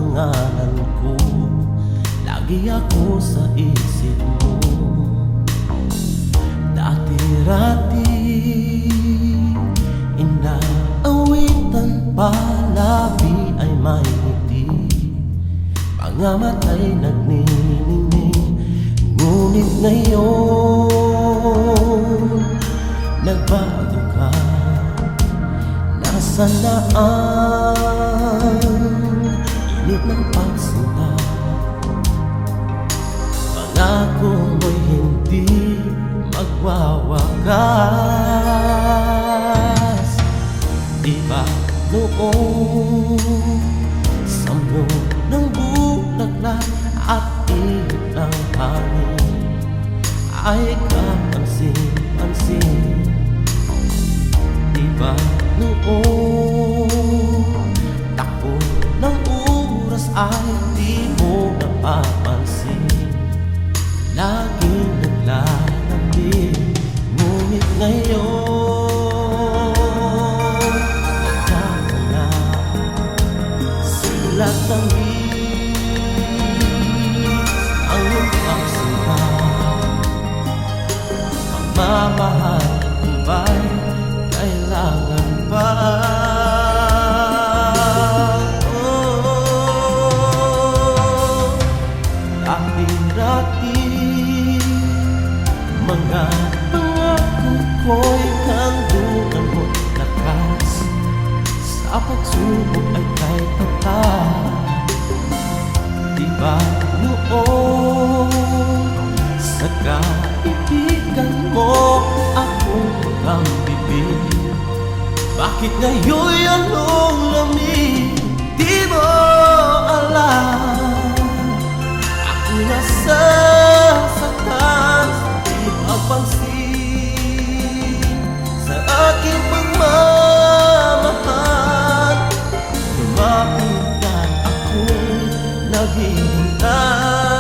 pangalan ko, lagi ako sa isip mo. Dati-rati inaawitan, palabi ay may ngiti, mga matay nagniningning. Ngunit ngayon nagbago ka, nasaan na ang init ng pagsinta? Pangako mo'y hindi magwawakas. Di ba noong samyo ng bulaklak at init ng hangin ay kapansin-pansin? Di ba noong takbo ng oras ay di mo napapansin? Laging naglalandi, ngunit ngayon nagkaka na silat ng ang iyong pagsinta. Pagmamahal ko ba'y kailangan pa? Dati-dati mga pangako ko'y kandugan mo't lakas, sa pagsubok ay kay tapat. Di ba noon sa kaibigan mo akong pagambibig? Bakit ngayon'y anong lamig? Di mo alam, ako nasasaktan, di papansin sa aking pagmamahal. Lumapit ka, ako'y naghihintay.